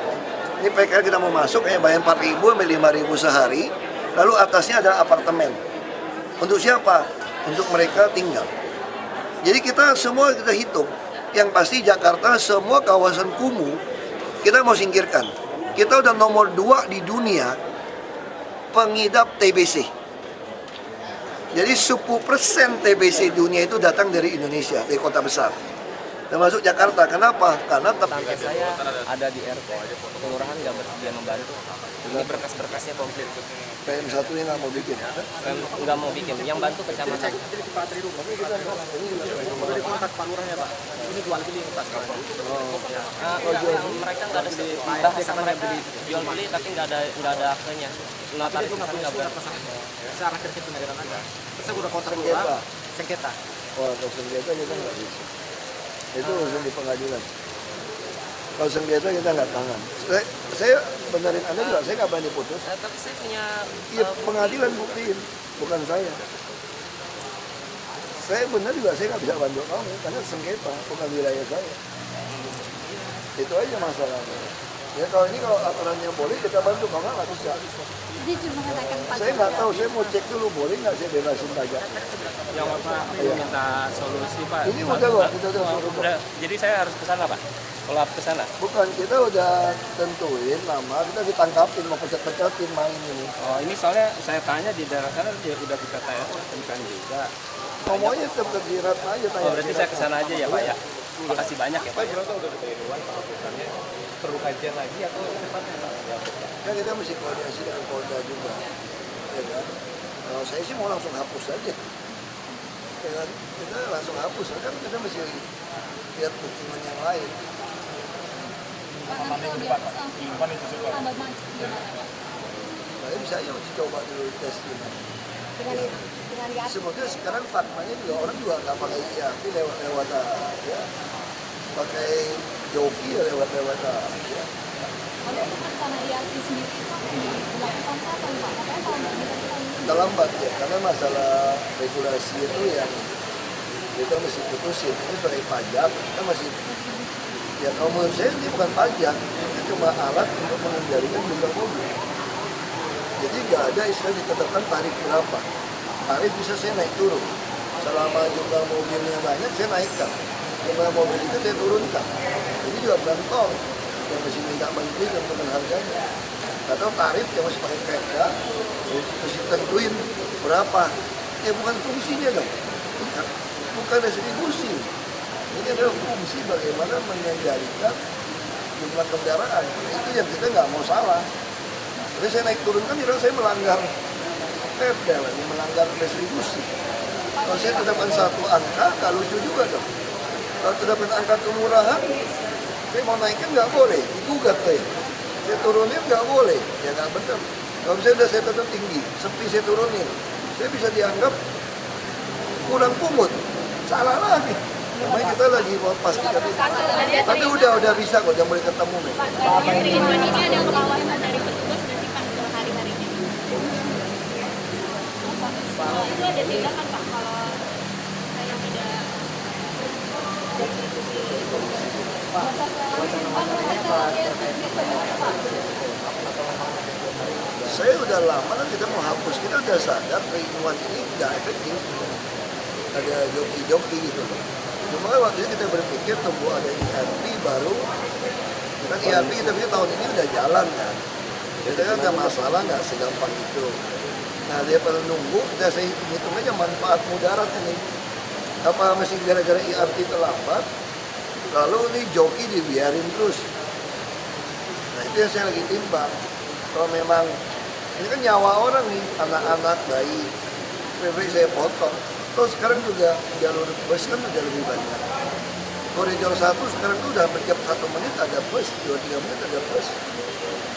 Ini PKL kita mau masuk, kayak bayar 4.000 sampai 5.000 sehari. Lalu atasnya ada apartemen. Untuk siapa? Untuk mereka tinggal. Jadi kita semua kita hitung. Yang pasti Jakarta semua kawasan kumuh kita mau singkirkan. Kita udah nomor 2 di dunia pengidap TBC. Jadi 10% TBC dunia itu datang dari Indonesia, dari kota besar. Termasuk Jakarta. Kenapa? Karena Tetangga saya ada di airport, kelurahan nggak bersedia membantu. Ini berkas-berkasnya komplit. PM1 ini nggak mau bikin. Nggak mau bikin, yang bantu kecamatan. Mereka nggak ada bahasa mereka jual beli tapi nggak ada aktenya. Notaris kan nggak berapa. Secara kerja pengadilan aja. Saya udah kontrak sengketa. Oh, kalau sengketa kita nggak bisa. Itu urusan di pengadilan. Kalau sengketa kita nggak tangan. Saya benerin Anda juga, saya nggak berani putus. Tapi saya punya Iya, pengadilan buktiin, bukan saya. Saya benar juga, saya nggak bisa bantu kamu karena sengketa, bukan wilayah saya. Itu aja masalahnya. Ya kalau aturannya boleh kita bantu, kalau nggak bisa. Jadi cuma katakan Saya nggak tahu, saya mau cek dulu boleh nggak saya bebasin pajak. Yang Bapak minta solusi Pak. Ini udah loh, kita udah Udah, jadi saya harus ke sana Pak. Kalau ke sana. bukan, kita udah tentuin nama, kita ditangkapin, mau pecet-pecetin main ini. Oh, ini soalnya saya tanya di daerah sana dia udah bisa temukan juga. Ngomongnya tetap tersirat aja tanya. Oh, berarti saya ke sana aja ya Pak ya. Makasih banyak ya Pak. Perlu kajian lagi atau Kan kita mesti koordinasi dengan Polda juga. Ya kan? Kalau saya sih mau langsung hapus aja. Ya kan? Kita langsung hapus, kan kita mesti lihat dukungan yang lain. Pak, nanti kalau dia langsung tambah macet gimana Pak? Nah, bisa aja mesti coba dulu tes gimana. Dengan diatur. Semoga sekarang faktanya juga orang juga nggak pakai IAP lewat ya. Pakai joki ya lewat ya. Kalau untuk rencana IAT sendiri itu akan dilakukan kapan Pak? Katanya tahun ini tapi tahun ini. Kita lambat ya, karena masalah regulasi itu yang kita mesti putusin. Ini sebagai pajak, kita masih ya kalau menurut saya ini bukan pajak, itu cuma alat untuk mengendalikan jumlah mobil. Jadi nggak ada istilah ditetapkan tarif berapa. Tarif bisa saya naik turun. selama jumlah mobilnya banyak saya naikkan, jumlah mobil itu saya turunkan. Ini juga bukan tol yang masih minta menteri dan turun harganya, atau tarif yang masih pakai kereta mesti tentuin berapa. Ya bukan fungsinya dong, bukan distribusi. Ini adalah fungsi bagaimana mengendalikan jumlah kendaraan. Itu yang kita nggak mau salah. Jadi saya naik turun kan tidak, saya melanggar perda lagi, melanggar distribusi. Kalau saya tetapkan satu angka, nggak lucu juga dong. Kalau tetapkan angka kemurahan, saya mau naikkan nggak boleh, digugat saya. Saya turunin nggak boleh, ya nggak benar. Kalau misalnya saya tetap tinggi, sepi saya turunin, saya bisa dianggap kurang pungut, salah lagi. Namanya kita lagi mau pastikan itu. Tapi udah bisa kok, udah mulai ketemu nih. Pak, dari ini ada pengawasan dari petugas nggak sih Pak hari-harinya? Itu ada tindakan Pak kalau saya tidak Saya udah lama kan kita mau hapus, kita udah sadar 3-in-1 ini nggak efektif. Ada joki-joki gitu. Cuma waktu itu kita berpikir tunggu ada ERP baru. Kan ERP kita pikir tahun ini udah jalan kan. Jadi kan nggak masalah, nggak segampang itu. Nah dia pada nunggu, saya hitung aja manfaat mudarat ini. Apa masih gara-gara ERP terlambat, lalu ini joki dibiarin terus. Nah itu yang saya lagi timbang. Kalau memang ini kan nyawa orang nih, anak-anak, bayi, lebih saya potong. Terus sekarang juga jalur bus kan udah lebih banyak. Koridor 1 sekarang itu udah setiap 1 menit ada bus, 2-3 menit ada bus.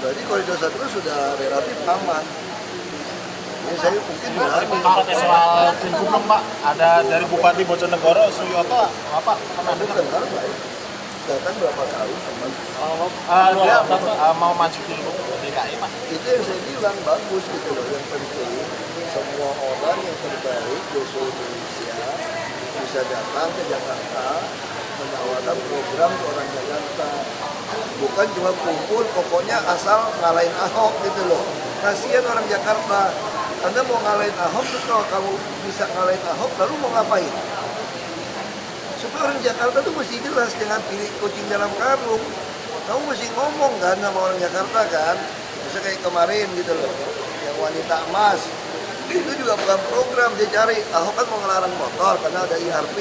Berarti koridor 1 itu sudah relatif aman. Ini saya mungkin berani. Pak, soal Pilgub Pak, ada dari Bupati Bojonegoro, Suyoto, Bapak pernah dengar? Dengar baik. Datang berapa kali teman. Dia mau maju Pilgub DKI Pak. Itu yang saya bilang bagus gitu loh. Yang penting semua orang yang terbaik di seluruh Indonesia bisa datang ke Jakarta menawarkan program ke orang Jakarta. Bukan cuma kumpul, pokoknya asal ngalahin Ahok gitu loh. Kasihan orang Jakarta. Anda mau ngalahin Ahok, terus kalau kamu bisa ngalahin Ahok, lalu mau ngapain? Supaya orang Jakarta tuh mesti jelas, jangan pilih kucing dalam karung. Kamu mesti ngomong kan sama orang Jakarta kan. Bisa kayak kemarin gitu loh, yang wanita emas. Itu juga bukan program, dia cari, Ahok kan mau ngelarang motor karena ada ERP.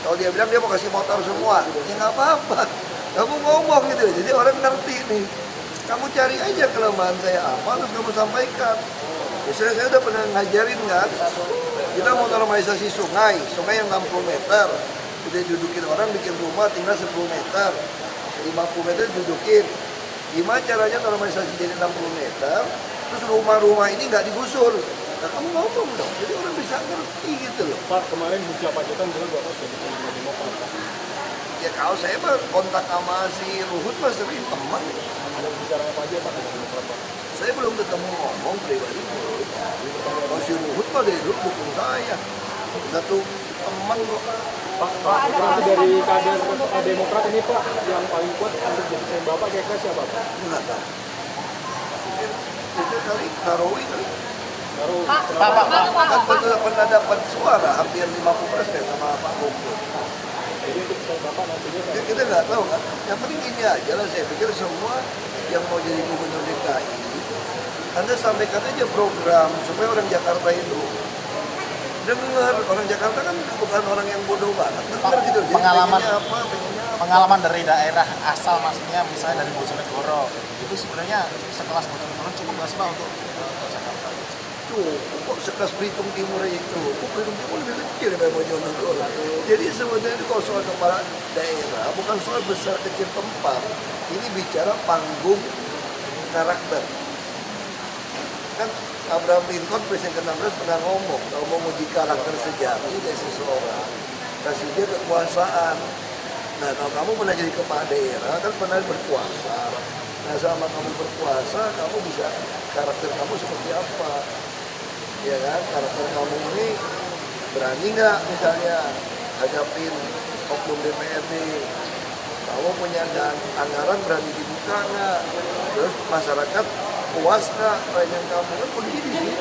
Kalau dia bilang dia mau kasih motor semua, ya nggak apa-apa. Kamu ngomong gitu, jadi orang ngerti nih. Kamu cari aja kelemahan saya apa, terus kamu sampaikan. Misalnya saya udah pernah ngajarin kan, kita mau normalisasi sungai yang 60 meter. Udah dudukin orang, bikin rumah tinggal 10 meter. 50 meter dudukin. Gimana caranya normalisasi jadi 60 meter, terus rumah-rumah ini nggak digusur. Nah, kamu ngomong dong, jadi orang bisa ngerti gitu loh. Pak, kemarin Bukja Pacitan bilang Bapak sudah diterima Demokrat. Ya kalau saya mah kontak sama si Ruhut mah sering teman. Ada bicara apa aja Pak dengan Demokrat Pak? Saya belum ketemu ngomong pribadi. Kalau si Ruhut mah dari dulu dukung saya. Satu teman kok. Pak, nanti dari kader Demokrat ini Pak, yang paling kuat untuk jadi presiden Bapak kira-kira siapa Pak? Enggak tahu. Itu kali Narowi kali. Baru Kan pernah dapat suara hampir 50% sama Pak Boko. jadi untuk presiden Bapak nantinya Ya, kita nggak tahu kan. Yang penting ini aja lah, saya pikir semua yang mau jadi gubernur DKI, Anda sampaikan aja program supaya orang Jakarta itu dengar. Orang Jakarta kan bukan orang yang bodoh banget, dengar gitu. Jadi pengennya apa. Pengalaman dari daerah asal maksudnya misalnya dari Bojonegoro itu sebenarnya sekelas Bojonegoro cukup nggak sih Pak untuk Jakarta? Kok sekelas Belitung Timur aja itu, kok Belitung Timur lebih kecil daripada Bojonegoro. Jadi sebenarnya itu kalau soal kepala daerah bukan soal besar kecil tempat, ini bicara panggung karakter. Kan Abraham Lincoln presiden ke-16 pernah ngomong, kalau mau uji karakter sejati dari seseorang, kasih dia kekuasaan. Nah kalau kamu pernah jadi kepala daerah, kan pernah berkuasa. Nah sama kamu berkuasa, kamu bisa karakter kamu seperti apa? Ya kan, karakter kamu ini berani nggak misalnya hadapin oknum DPRD? Kamu punya anggaran berani dibuka nggak? Terus masyarakat puas nggak pelayanan kamu? Kan begini sih.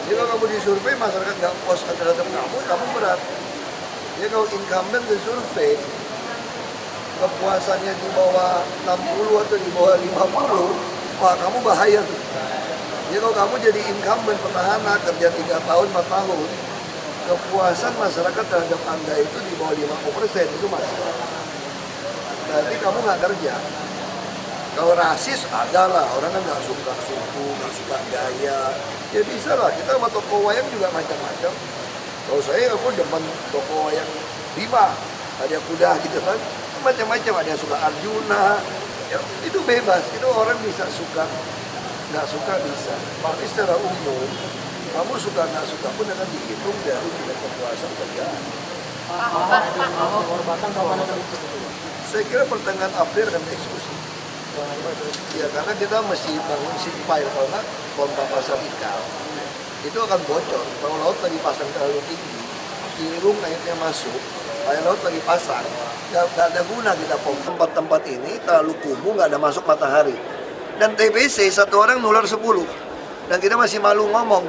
Jadi Jadi kalau kamu disurvei, masyarakat nggak puas terhadap kamu berat. Jadi kalau incumbent disurvei, kepuasannya di bawah 60 atau di bawah 50, wah kamu bahaya tuh. Jadi kalau kamu jadi incumbent petahana kerja 3 tahun, 4 tahun, kepuasan masyarakat terhadap Anda itu di bawah 50% itu masalah. Berarti kamu nggak kerja. Kalau rasis adalah orang kan nggak suka suku, nggak suka gaya. Ya bisa lah, kita sama toko wayang juga macam-macam. Kalau saya aku demen toko wayang Bima, ada kuda gitu kan, macam-macam, ada yang suka Arjuna, ya, itu bebas, itu orang bisa suka, nggak suka bisa. Tapi secara umum, kamu suka nggak suka pun akan dihitung dari tingkat kepuasan kerjaan. Saya kira pertengahan April akan eksekusi. Ya karena kita mesti bangun sipil, kalau nggak pompa pasar ikan itu akan bocor. Kalau laut lagi pasang terlalu tinggi, Ciliwung airnya masuk, air laut lagi pasang, nggak ada guna kita pompa. Tempat-tempat ini terlalu kumuh, nggak ada masuk matahari. Dan TBC satu orang nular 10, dan kita masih malu ngomong.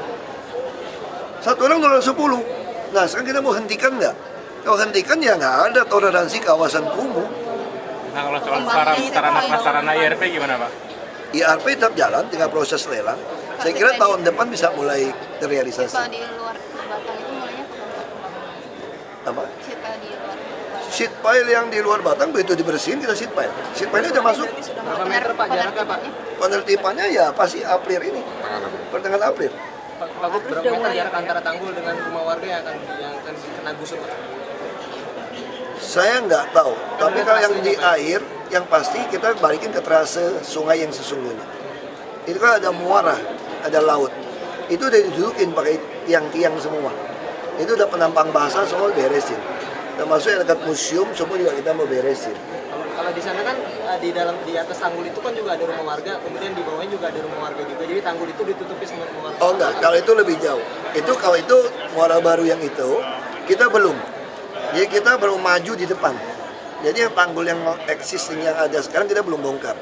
Satu orang nular 10. Nah sekarang kita mau hentikan nggak? Kalau hentikan ya nggak ada toleransi kawasan kumuh. Nah kalau soal sarana prasarana IRP gimana Pak? IRP tetap jalan, tinggal proses lelang. Saya kira tahun depan bisa mulai terrealisasi. Di luar Batang itu mulainya kapan? Apa? Di luar Sheet pile yang di luar Batang begitu dibersihin kita sheet pile. Sheet pile udah masuk. Berapa meter Pak jaraknya Pak? Penertibannya ya pasti April ini. Pertengahan April. Pak Gup, berapa meter jarak antara tanggul dengan rumah warga yang akan kena gusur Pak? Saya nggak tahu, tapi kalau yang di air, yang pasti kita balikin ke trase sungai yang sesungguhnya. Itu kan ada muara, ada laut. Itu udah didudukin pakai tiang-tiang semua. Itu udah penampang basah semua beresin. Termasuk yang dekat museum semua juga kita mau beresin. Kalau di sana kan di atas tanggul itu kan juga ada rumah warga, kemudian di bawahnya juga ada rumah warga juga. Jadi tanggul itu ditutupi sama rumah warga. Oh enggak, kalau itu lebih jauh. Kalau itu muara baru yang itu, kita belum. Jadi kita baru maju di depan. Jadi yang tanggul yang existing yang ada sekarang kita belum bongkar.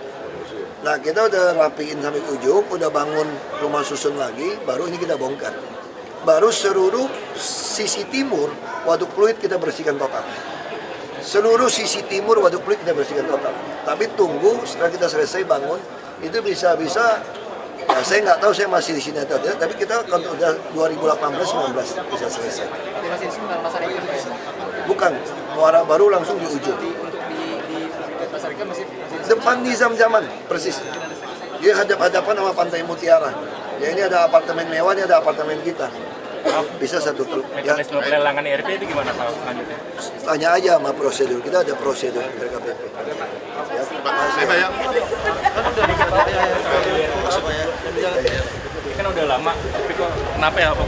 Nah kita udah rapiin sampai ujung, udah bangun rumah susun lagi, baru ini kita bongkar. Baru seluruh sisi timur Waduk Pluit kita bersihkan total. Seluruh sisi timur Waduk Pluit kita bersihkan total. Tapi tunggu setelah kita selesai bangun, itu bisa-bisa, ya saya nggak tahu saya masih di sini atau tidak, tapi kita kan udah 2018-19 bisa selesai. Masih di sini pasar ikan Pak? Bukan, muara baru langsung di ujung. Untuk di pasar ikan masih Depan Nizam Zaman, persis. Dia hadap-hadapan sama Pantai Mutiara. Ya ini ada apartemen mewah, ini ada apartemen kita. Bisa satu teluk. Ya, Mekanisme pelelangan IRP itu gimana Pak selanjutnya? tanya aja sama prosedur. Kita ada prosedur dari KPP. Ya, Ini kan udah lama, tapi kok kenapa ya Pak?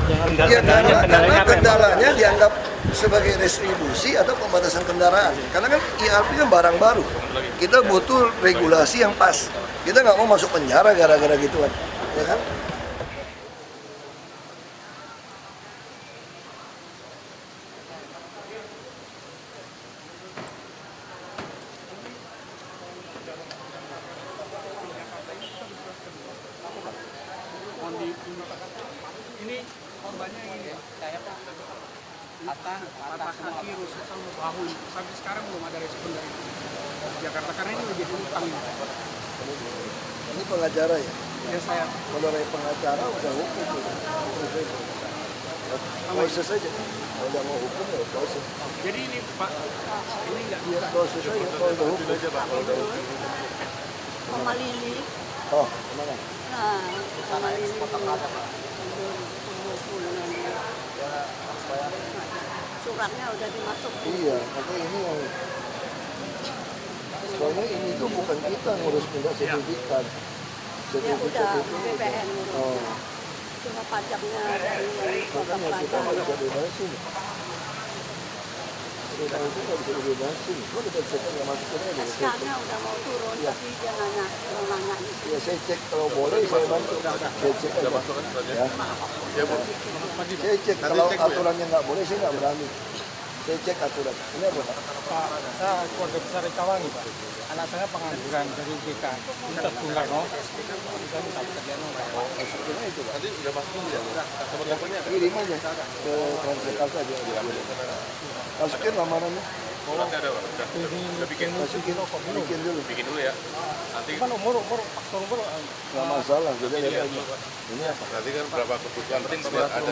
Ya, karena Kendalanya apa ya, Pak? kendalanya dianggap sebagai restribusi atau pembatasan kendaraan. Karena kan IRP kan barang baru. Kita butuh regulasi yang pas. Kita nggak mau masuk penjara gara-gara gituan, ya kan? Ini korbannya ini kayak patah kaki, rusak sama bahu. Sampai sekarang belum ada respon dari Jakarta karena ini udah jadi utang. Ini pengacara ya? Ya saya Kalau dari pengacara udah hukum. Proses aja. Kalau udah mau hukum ya proses. jadi ini Pak, ini nggak Iya proses aja. Kalau udah hukum. Kalau udah hukum. Mama Lili. Oh, kemana? Nah, Mama Lili. Suratnya udah dimasukin. Iya, makanya ini yang soalnya ini tuh bukan kita ngurus pindah sertifikat. Ya udah, itu BPN ngurus. Oh, Cuma pajaknya dari kota makanya kita nggak pajak. bisa bebasin. Kita itu nggak bisa bebasin. Cuma kita cek nggak masuk ke dalam. SK-nya udah mau turun, Iya. tapi dia nanya gitu. Ya saya cek kalau boleh saya bantu. Saya cek aja. Ya. Saya cek kalau aturannya nggak boleh saya nggak berani. Saya cek aturan. Ini apa Pak? Pak, saya keluarga besar di Kawangi, Pak. Anak saya pengangguran dari GK. Kita Bung Karno. Kita minta pekerjaan Bung Masukin itu Pak. Nanti udah pasti ya. Teman-temannya Kirim aja ke transportasi aja. Masukin lamarannya. nanti ada Pak. Udah bikin Bikin dulu. ya. Nanti Kan faktor umur Nggak masalah. Jadi lihat aja. Ini apa? nanti kan berapa kebutuhan penting ada